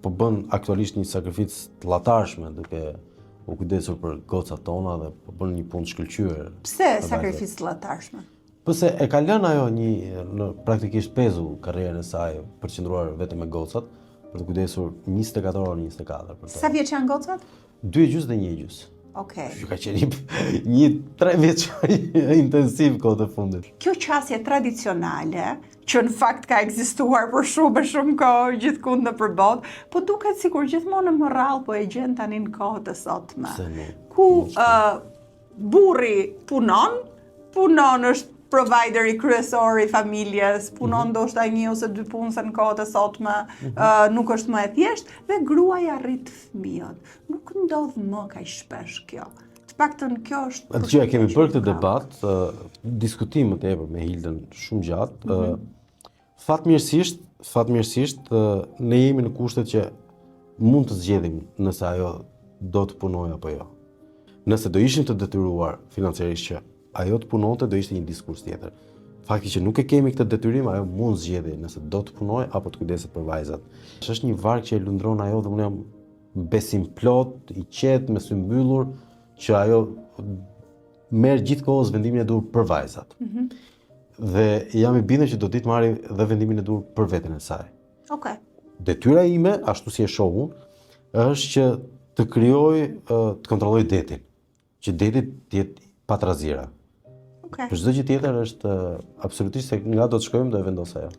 po bën aktualisht një sakrificë të llatarshme duke u kujdesur për gocat tona dhe po bën një punë shkëlqyer. Pse sakrificë të llatarshme? Pëse e ka lënë ajo në praktikisht pezu karrierën e saj për të qëndruar vetëm me gocat, për të kujdesur 24 orë 24 për to. Sa vjeç janë gocat? 2,5 dhe 1,5. Okej. Ka qenë një 3 vjeçar intensiv kohët e fundit. Kjo qasje tradicionale, që në fakt ka ekzistuar për shumë kohë gjithkund nëpër botë, po duket sikur gjithmonë më rrallë po e gjen tani në kohët e sotme. Ku burri punon është provideri kryesor i familjes, punon ndoshta 1 ose 2 punëse në kohët e sotme, nuk është më e thjeshtë dhe gruaja rrit fëmijët. Nuk ndodh më kaq shpesh kjo. Të paktën kjo është. Atë kemi bërë këtë debat, diskutim më tepër me Hildën shumë gjatë. Fatmirësisht ne jemi në kushtet që mund të zgjedhim nëse ajo do të punojë apo jo. Nëse do ishim të detyruar financiarisht që ajo të punonte, do ishte një diskurs tjetër. Fakti që nuk e kemi këtë detyrim, ajo mund zgjedhë nëse do të punojë apo të kujdeset për vajzat. Është një varg që e lundron ajo dhe unë jam besim plot, i qetë, me sy mbyllur, që ajo merr gjithkohës vendimin e dur për vajzat. Dhe jam i bindur që do ditë marrë dhe vendimin e dur për veten e saj. Okej. Detyra ime, ashtu si e shoh unë, është që të krijoj, të kontrolloj detin, që deti të jetë pa trazira. Për çdo gjë tjetër është absolutisht se nga do të shkojmë do e vendos ajo.